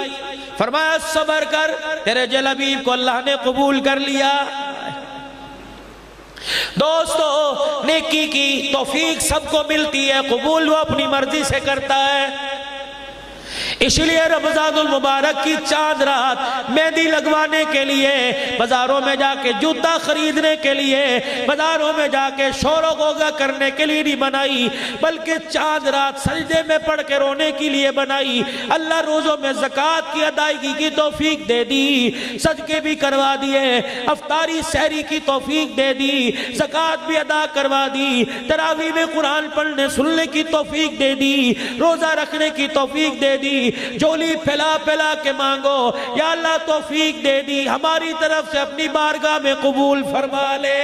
[SPEAKER 1] فرمایا صبر کر، تیرے جلبیب کو اللہ نے قبول کر لیا۔ دوستو نیکی کی توفیق سب کو ملتی ہے، قبول وہ اپنی مرضی سے کرتا ہے۔ اس لیے رمضان المبارک کی چاند رات مہندی لگوانے کے لیے، بازاروں میں جا کے جوتا خریدنے کے لیے، بازاروں میں جا کے شور و غوغا کرنے کے لیے نہیں بنائی، بلکہ چاند رات سجدے میں پڑھ کے رونے کے لیے بنائی۔ اللہ روزوں میں زکوٰۃ کی ادائیگی کی توفیق دے دی، صدقے بھی کروا دیے، افطاری سحری کی توفیق دے دی، زکوٰۃ بھی ادا کروا دی، تراویح میں قرآن پڑھنے سننے کی توفیق دے دی، روزہ رکھنے کی توفیق دے دی۔ جولی پھیلا پھیلا کے مانگو، یا اللہ توفیق دے دی، ہماری طرف سے اپنی بارگاہ میں قبول فرما لے۔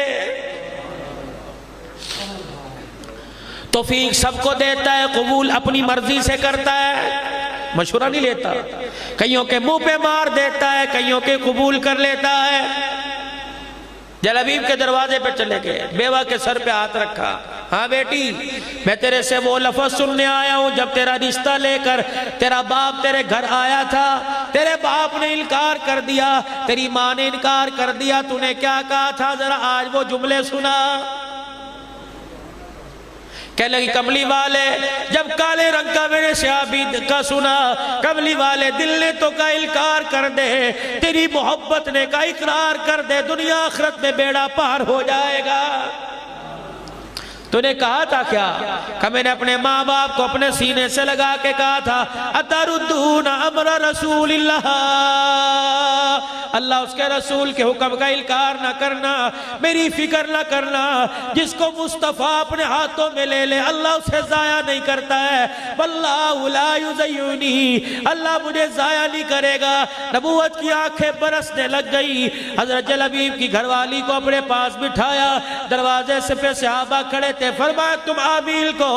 [SPEAKER 1] توفیق سب کو دیتا ہے، قبول اپنی مرضی سے کرتا ہے، مشورہ نہیں لیتا، کئیوں کے منہ پہ مار دیتا ہے، کئیوں کے قبول کر لیتا ہے۔ جلبیب کے دروازے پہ چلے گئے، بیوہ کے سر پہ ہاتھ رکھا، ہاں بیٹی میں تیرے سے وہ لفظ سننے آیا ہوں جب تیرا رشتہ لے کر تیرا باپ تیرے گھر آیا تھا، تیرے باپ نے انکار کر دیا، تیری ماں نے انکار کر دیا، تو نے کیا کہا تھا، ذرا آج وہ جملے سنا۔ کہنے لگی کملی والے جب کالے رنگ کا میں نے سیابی کا سنا، کملی والے دل نے تو کا انکار کر دے، تیری محبت نے کا اقرار کر دے، دنیا آخرت میں بیڑا پار ہو جائے گا۔ تو نے کہا تھا کیا کہ میں نے اپنے ماں باپ کو اپنے سینے سے لگا کے کہا تھا اتردون امر رسول اللہ، اللہ اس کے رسول کے حکم کا انکار نہ کرنا، میری فکر نہ کرنا، جس کو مصطفیٰ اپنے ہاتھوں میں لے لے اللہ اسے ضائع نہیں کرتا ہے، واللہ لا یضیعنی، اللہ مجھے ضائع نہیں کرے گا۔ نبوت کی آنکھیں برسنے لگ گئی، حضرت جلبیب کی گھر والی کو اپنے پاس بٹھایا، دروازے سے پہ صحابہ کھڑے تھے، فرمایا تم عابیل کو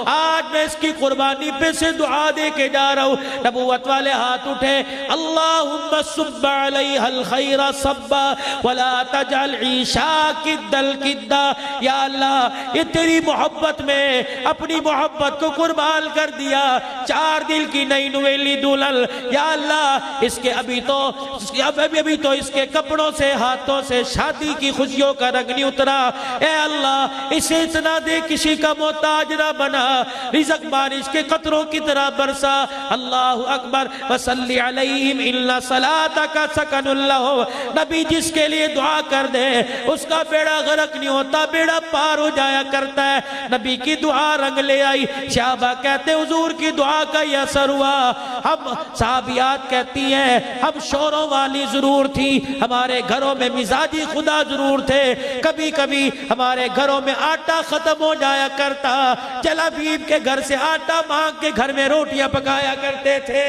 [SPEAKER 1] آج آج میں اس کی قربانی پہ سے دعا دے کے جا رہا ہوں. نبوت والے ہاتھ اٹھے. اللہم صب علیہ الخیر صبا ولا تجعل عیشا کدل کدا. یا اللہ یہ تیری محبت میں اپنی محبت کو قربان کر دیا. 4 دل کی نئی نویلی دلہن. یا اللہ اس کے ابھی تو اس کے کپڑوں سے ہاتھوں سے شادی کی خوشیوں کا رنگ نہیں اترا. اے اللہ اسے اتنا دے کسی کا محتاج نہ بنا. رزق بارش کے قطروں کی طرح برسا. اللہ اکبر. وصلی علیہم ان صلاتک سکن لہم. نبی جس کے لیے دعا کر دے اس کا بیڑا غرق نہیں ہوتا, بیڑا پار ہو جایا کرتا ہے. نبی کی دعا رنگ لے آئی. صحابہ کہتے حضور کی دعا کا یہ اثر ہوا. ہم صحابیات کہتی ہیں ہم شوروں والی ضرور تھی, ہمارے گھروں میں مزاجی خدا ضرور تھے. کبھی کبھی ہمارے گھروں میں آٹا ختم ہو جایا کرتا, جلابیب کے گھر سے آٹا مانگ کے گھر میں روٹیاں پکایا کرتے تھے.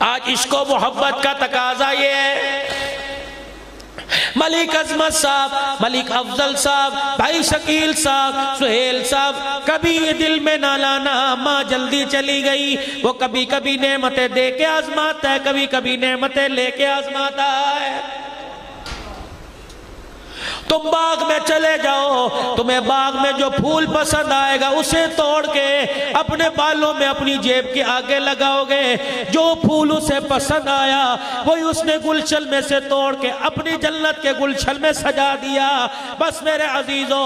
[SPEAKER 1] آج عشق و محبت کا تقاضا یہ ہے. ملک عظمت صاحب, ملک افضل صاحب, بھائی شکیل صاحب, سہیل صاحب, کبھی یہ دل میں نہ لانا ماں جلدی چلی گئی. وہ کبھی کبھی نعمتیں دے کے آزماتا ہے, کبھی کبھی نعمتیں لے کے آزماتا ہے. تم باغ میں چلے جاؤ, تمہیں باغ میں جو پھول پسند آئے گا اسے توڑ کے اپنے بالوں میں اپنی جیب کے آگے لگاؤ گے. جو پھول اسے پسند آیا وہی اس نے گلشن میں سے توڑ کے اپنی جنت کے گلشن میں سجا دیا. بس میرے عزیزو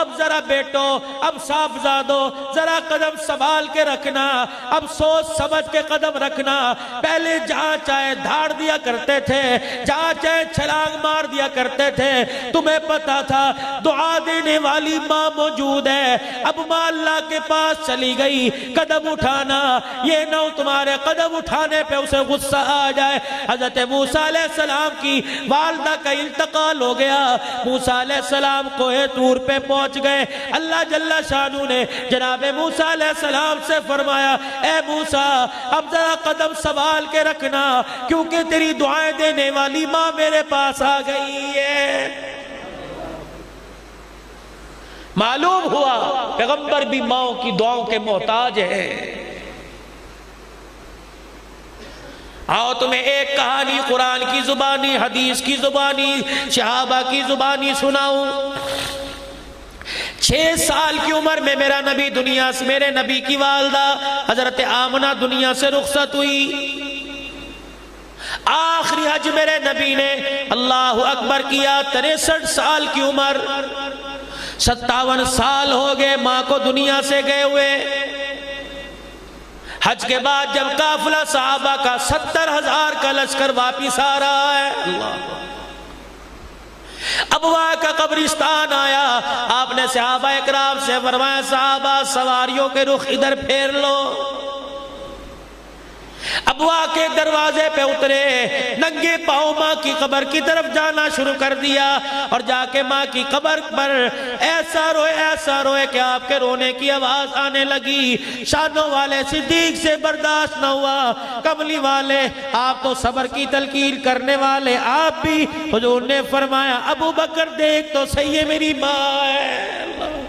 [SPEAKER 1] اب ذرا بیٹو, اب صاحبزادو ذرا قدم سنبھال کے رکھنا, اب سوچ سمجھ کے قدم رکھنا. پہلے جہاں چاہے دھاڑ دیا کرتے تھے, جہاں چاہے چھلانگ مار دیا کرتے تھے. تمہیں پتا تھا دعا دینے والی ماں موجود ہے. اب ماں اللہ کے پاس چلی گئی, قدم اٹھانا یہ نہ تمہارے قدم اٹھانے پہ اسے غصہ آ جائے. حضرت موسیٰ علیہ السلام کی والدہ کا انتقال ہو گیا. موسیٰ علیہ السلام کوہ طور پہ پہنچ گئے. اللہ جل شانہ نے جناب موسیٰ علیہ السلام سے فرمایا اے موسیٰ اب ذرا قدم سنبھال کے رکھنا کیونکہ تیری دعائیں دینے والی ماں میرے پاس آ گئی ہے. معلوم ہوا پیغمبر بھی ماؤں کی دعاؤں کے محتاج ہے. آؤ تمہیں ایک کہانی قرآن کی زبانی, حدیث کی زبانی, صحابہ کی زبانی سناؤں. 6 سال کی عمر میں میرا نبی دنیا سے, میرے نبی کی والدہ حضرت آمنہ دنیا سے رخصت ہوئی. آخری حج میرے نبی نے اللہ اکبر کیا. 63 سال کی عمر, 57 سال ہو گئے ماں کو دنیا سے گئے ہوئے. حج کے بعد جب قافلہ صحابہ کا 70,000 کا لشکر واپس آ رہا ہے, ابوا کا قبرستان آیا. آپ نے صحابہ اکرام سے فرمایا صحابہ سواریوں کے رخ ادھر پھیر لو. ابوا کے دروازے پہ اترے, ننگے پاؤں ماں کی قبر کی طرف جانا شروع کر دیا. اور جا کے ماں کی قبر پر ایسا روئے کہ آپ کے رونے کی آواز آنے لگی. شانوں والے صدیق سے برداشت نہ ہوا. کملی والے آپ تو صبر کی تلقین کرنے والے آپ بھی. حضور نے فرمایا ابو بکر دیکھ تو صحیح ہے میری ماں ہے.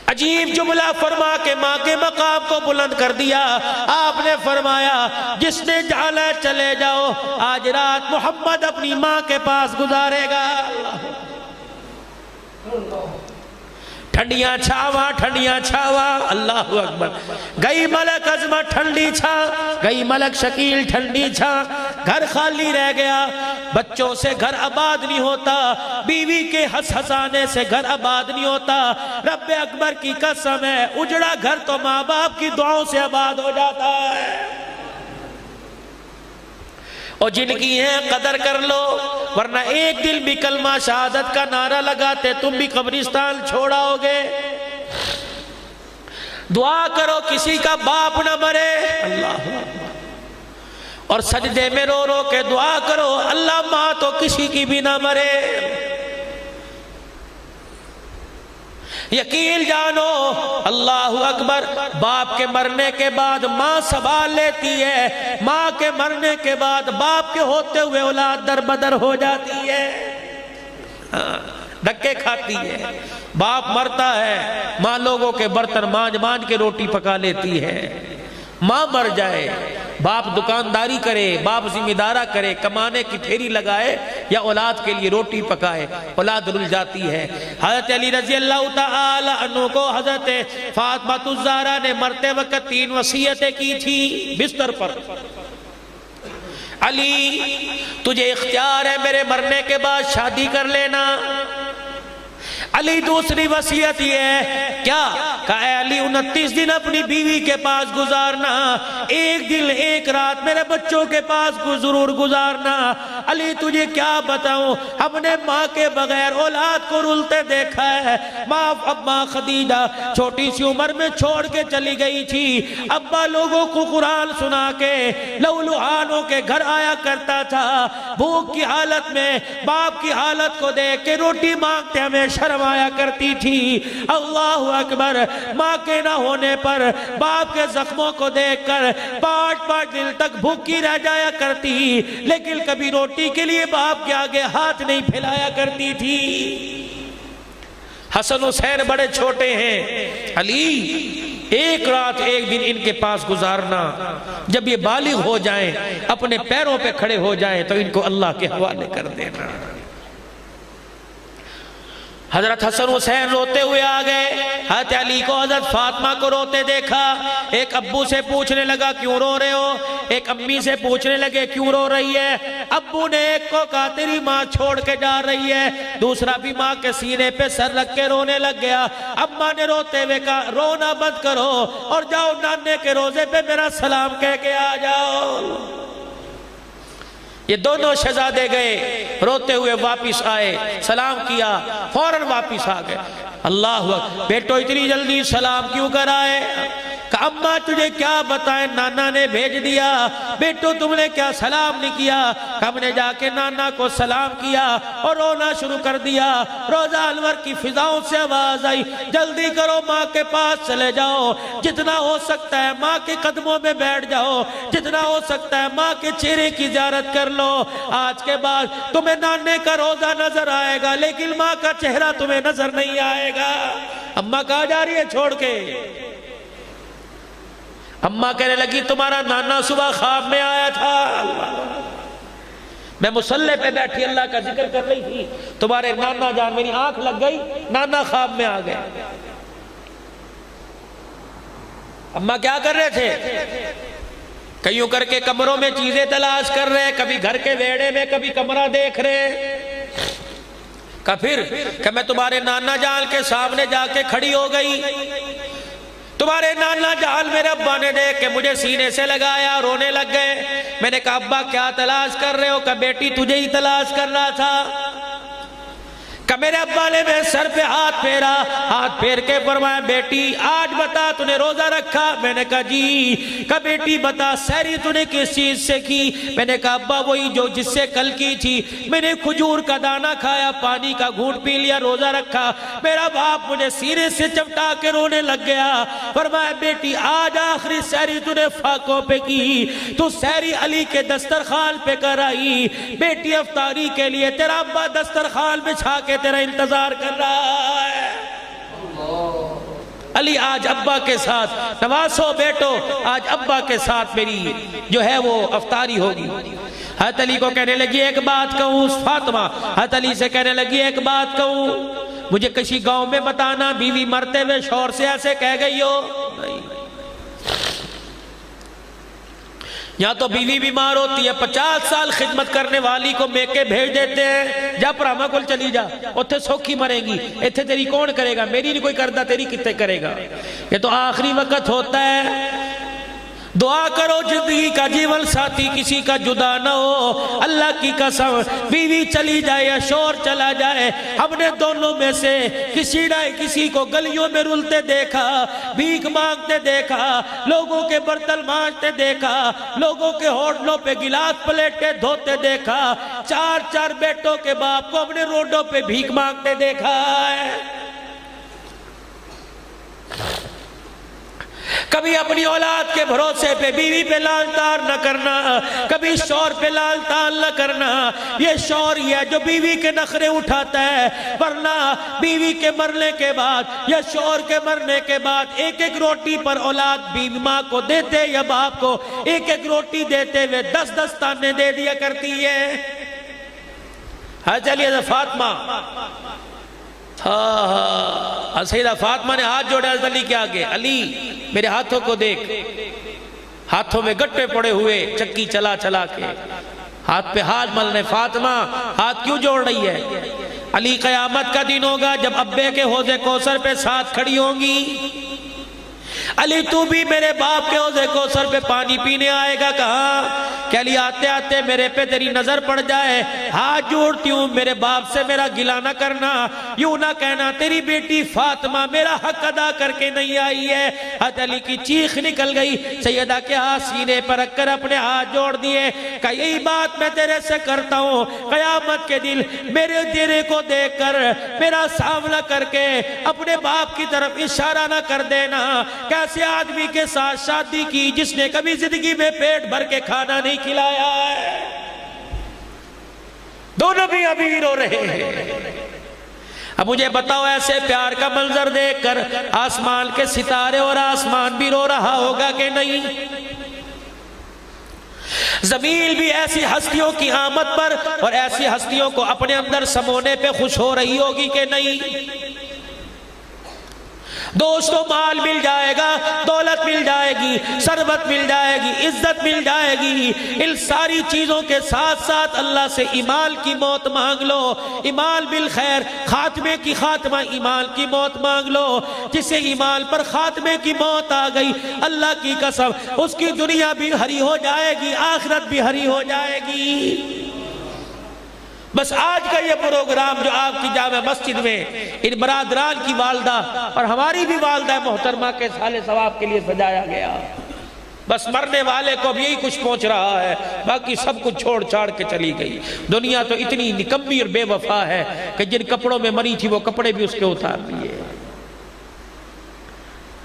[SPEAKER 1] عجیب جملہ فرما کے ماں کے مقام کو بلند کر دیا. آپ نے فرمایا جس نے جانا چلے جاؤ, آج رات محمد اپنی ماں کے پاس گزارے گا. ٹھنڈیاں چھاواں اللہ اکبر. گئی ملک عظمت ٹھنڈی چھا, گئی ملک شکیل ٹھنڈی چھا. گھر خالی رہ گیا, بچوں سے گھر آباد نہیں ہوتا, بیوی کے ہنسانے سے گھر آباد نہیں ہوتا. رب اکبر کی قسم ہے اجڑا گھر تو ماں باپ کی دعاؤں سے آباد ہو جاتا ہے. اور جن کی ہیں قدر کر لو, ورنہ ایک دل بھی کلمہ شہادت کا نعرہ لگاتے تم بھی قبرستان چھوڑاؤ گے. دعا کرو کسی کا باپ نہ مرے, اللہ, اور سجدے میں رو رو کے دعا کرو اللہ ماں تو کسی کی بھی نہ مرے. یقین جانو اللہ اکبر, باپ کے مرنے کے بعد ماں سنبھال لیتی ہے, ماں کے مرنے کے بعد باپ کے ہوتے ہوئے اولاد در بدر ہو جاتی ہے. دھکے کھاتی ہے۔ باپ مرتا ہے، ماں لوگوں کے برتن مانج مانج کے روٹی پکا لیتی ہے۔ ماں مر جائے، باپ دکانداری کرے، باپ ذمہ دارہ کرے، کمانے کی پھیری لگائے یا اولاد کے لیے روٹی پکائے، اولاد رل جاتی ہے۔ حضرت علی رضی اللہ تعالی عنہ کو حضرت فاطمہ الزہرا نے مرتے وقت 3 وصیتیں کی تھی بستر پر۔ علی تجھے اختیار ہے میرے مرنے کے بعد شادی کر لینا۔ علی دوسری وصیت یہ ہے کیا کہ اے علی 29 دن اپنی بیوی کے پاس گزارنا، 1 دن 1 رات میرے بچوں کے پاس ضرور گزارنا۔ علی تجھے کیا بتاؤں، ہم نے ماں کے بغیر اولاد کو رلتے دیکھا ہے۔ ماں خدیجہ چھوٹی سی عمر میں چھوڑ کے چلی گئی تھی، ابا لوگوں کو قرآن سنا کے لولوہانوں کے گھر آیا کرتا تھا، بھوک کی حالت میں باپ کی حالت کو دیکھ کے روٹی مانگتے ہمیں شرم آیا کرتی تھی۔ اللہ اکبر، ماں کے نہ ہونے پر باپ کے زخموں کو دیکھ کر 5 دن تک بھوکی رہ جایا کرتی، لیکن کبھی روٹی کے لیے باپ کے آگے ہاتھ نہیں پھیلایا کرتی تھی۔ حسن حسین بڑے چھوٹے ہیں، علی 1 رات 1 دن ان کے پاس گزارنا، جب یہ بالغ ہو جائیں اپنے پیروں پہ کھڑے ہو جائیں تو ان کو اللہ کے حوالے کر دینا۔ حضرت حسن حسین روتے ہوئے آ گئے، حضرت علی کو حضرت فاطمہ کو روتے دیکھا۔ ایک ابو سے پوچھنے لگا کیوں رو رہے ہو، ایک امی سے پوچھنے لگے کیوں رو رہی ہے۔ ابو نے ایک کو کہا تیری ماں چھوڑ کے جا رہی ہے، دوسرا بھی ماں کے سینے پہ سر رکھ کے رونے لگ گیا۔ اماں نے روتے ہوئے کہا رونا بند کرو اور جاؤ نانے کے روزے پہ میرا سلام کہہ کے آ جاؤ۔ یہ دونوں شہزادے گئے، روتے ہوئے واپس آئے، سلام کیا، فوراً واپس آ گئے۔ اللہ اکبر، بیٹو اتنی جلدی سلام کیوں کر آئے؟ کہ اماں تجھے کیا بتائیں، نانا نے بھیج دیا۔ بیٹو تم نے کیا سلام نہیں کیا؟ کہ ہم نے جا کے نانا کو سلام کیا اور رونا شروع کر دیا۔ روزہ انور کی فضاؤں سے آواز آئی جلدی کرو ماں کے پاس چلے جاؤ، جتنا ہو سکتا ہے ماں کے قدموں میں بیٹھ جاؤ، جتنا ہو سکتا ہے ماں کے چہرے کی زیارت کر لو۔ آج کے بعد تمہیں نانے کا روزہ نظر آئے گا لیکن ماں کا چہرہ تمہیں نظر نہیں آئے گا۔ اماں کہاں جا رہی ہے چھوڑ کے؟ اماں کہنے لگی تمہارا نانا صبح خواب میں آیا تھا، میں مصلی پہ بیٹھی اللہ کا ذکر کر رہی تھی، تمہارے نانا جان میری آنکھ لگ گئی، نانا خواب میں آ گئے۔ اماں کیا کر رہے تھے؟ کئیوں کر کے کمروں میں چیزیں تلاش کر رہے، کبھی گھر کے ویڑے میں کبھی کمرہ دیکھ رہے۔ پھر کہ میں تمہارے نانا جان کے سامنے جا کے کھڑی ہو گئی، تمہارے نانا جان میرے ابا نے دیکھ کے مجھے سینے سے لگایا، رونے لگ گئے۔ میں نے کہا ابا کیا تلاش کر رہے ہو؟ کہ بیٹی تجھے ہی تلاش کر رہا تھا۔ کہ میرے ابا نے میرے سر پہ ہاتھ پھیرا، ہاتھ پھیر کے فرمایا بیٹی آج بتا تو نے روزہ رکھا؟ میں نے کہا جی۔ کہ بیٹی بتا سحری تو نے کس چیز سے کی؟ میں نے کہا ابا وہی جو جس سے کل کی تھی، میں نے کھجور کا دانہ کھایا، پانی کا گھونٹ پی لیا، روزہ رکھا۔ میرا باپ مجھے سینے سے چمٹا کے رونے لگ گیا۔ فرمایا بیٹی آج آخری سحری تو نے فاقوں پہ کی، تو سحری علی کے دسترخوان پہ کر آئی۔ بیٹی افطاری کے لیے تیرا ابا دسترخوان بچھا کے تیرا انتظار کر رہا ہے۔ علی آج ابا کے ساتھ نواسو بیٹو، آج ابا کے ساتھ میری جو ہے وہ افطاری ہوگی۔ حضرت علی کو کہنے لگی ایک بات کہوں، فاطمہ حضرت علی سے کہنے لگی ایک بات کہوں، مجھے کسی گاؤں میں بتانا بیوی مرتے ہوئے شوہر سے ایسے کہہ گئی ہو؟ یا تو بیوی بیمار ہوتی ہے 50 سال خدمت کرنے والی کو میکے بھیج دیتے ہیں جا پراما کول چلی جا، اتھے سوکھی مریں گی، اتھے تیری کون کرے گا، میری نہیں کوئی کردہ تیری کتے کرے گا۔ یہ تو آخری وقت ہوتا ہے، دعا کرو زندگی کا جیون ساتھی کسی کا جدا نہ ہو۔ اللہ کی قسم بیوی چلی جائے یا شوہر چلا جائے، ہم نے دونوں میں سے کسی نہ کسی کو گلیوں میں رلتے دیکھا، بھیک مانگتے دیکھا، لوگوں کے برتن مانجتے دیکھا، لوگوں کے ہوٹلوں پہ گلاس پلیٹیں دھوتے دیکھا، 4 بیٹوں کے باپ کو ہم نے روڈوں پہ بھیک مانگتے دیکھا ہے۔ کبھی اپنی اولاد کے بھروسے پہ بیوی پہ لال تار نہ کرنا، کبھی شوہر پہ لال تار نہ کرنا۔ یہ شوہر یہ جو بیوی کے نخرے اٹھاتا ہے، ورنہ بیوی کے مرنے کے بعد یا شوہر کے مرنے کے بعد ایک ایک روٹی پر اولاد بیوی ماں کو دیتے یا باپ کو ایک ایک روٹی دیتے ہوئے 10-10 تانے دے دیا کرتی ہے۔ چلیے فاطمہ، سیدہ فاطمہ نے ہاتھ جوڑے حضرت علی کے آگے، علی میرے ہاتھوں کو دیکھ، ہاتھوں میں گٹے پڑے ہوئے چکی چلا چلا کے، ہاتھ پہ ہاتھ ملنے۔ فاطمہ ہاتھ کیوں جوڑ رہی ہے؟ علی قیامت کا دن ہوگا جب ابے کے حوض کوثر پہ ساتھ کھڑی ہوں گی، علی تو بھی میرے باپ کے حوض کوثر پہ پانی پینے آئے گا کہاں؟ کہ علی آتے آتے میرے پہ تیری نظر پڑ جائے، ہاتھ جوڑتی ہوں میرے باپ سے میرا گلہ نہ کرنا، یوں نہ کہنا تیری بیٹی فاطمہ میرا حق ادا کر کے نہیں آئی ہے۔ حضرت علی کی چیخ نکل گئی، سیدہ کے ہاتھ سینے پر رکھ کر اپنے ہاتھ جوڑ دیے کہ یہی بات میں تیرے سے کرتا ہوں، قیامت کے دل میرے تیرے کو دیکھ کر میرا سامنا کر کے اپنے باپ کی طرف اشارہ نہ کر دینا۔ کیسے آدمی کے ساتھ شادی کی جس نے کبھی زندگی میں پیٹ بھر کے کھانا نہیں کھلایا ہے؟ دونوں بھی ابھی رو رہے ہیں۔ اب مجھے بتاؤ ایسے پیار کا منظر دیکھ کر آسمان کے ستارے اور آسمان بھی رو رہا ہوگا کہ نہیں؟ زمین بھی ایسی ہستیوں کی آمد پر اور ایسی ہستیوں کو اپنے اندر سمونے پہ خوش ہو رہی ہوگی کہ نہیں؟ دوستوں مال مل جائے گا، دولت مل جائے گی، ثروت مل جائے گی، عزت مل جائے گی، ان ساری چیزوں کے ساتھ ساتھ اللہ سے ایمان کی موت مانگ لو۔ ایمان بالخیر، خاتمے کی خاتمہ ایمان کی موت مانگ لو۔ جسے ایمان پر خاتمے کی موت آ گئی، اللہ کی قسم اس کی دنیا بھی ہری ہو جائے گی، آخرت بھی ہری ہو جائے گی۔ بس آج کا یہ پروگرام جو آپ کی جامع مسجد میں ان برادران کی والدہ اور ہماری بھی والدہ محترمہ کے سال ثواب کے لیے سجایا گیا، بس مرنے والے کو بھی یہی کچھ پہنچ رہا ہے، باقی سب کچھ چھوڑ چھاڑ کے چلی گئی۔ دنیا تو اتنی نکمی اور بے وفا ہے کہ جن کپڑوں میں مری تھی وہ کپڑے بھی اس کے اتار دیے۔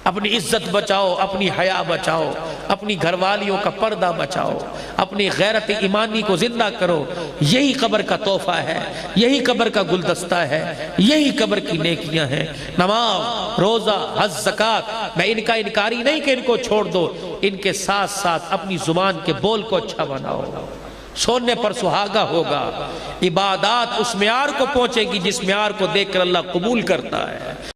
[SPEAKER 1] اپنی عزت بچاؤ، اپنی حیا بچاؤ، اپنی گھر والیوں کا پردہ بچاؤ، اپنی غیرت ایمانی کو زندہ کرو۔ یہی قبر کا تحفہ ہے، یہی قبر کا گلدستہ ہے، یہی قبر کی نیکیاں ہیں۔ نماز، روزہ، حج، زکوٰۃ، میں ان کا انکاری نہیں کہ ان کو چھوڑ دو، ان کے ساتھ ساتھ اپنی زبان کے بول کو اچھا بناؤ۔ سونے پر سہاگا ہوگا، عبادات اس معیار کو پہنچے گی جس معیار کو دیکھ کر اللہ قبول کرتا ہے۔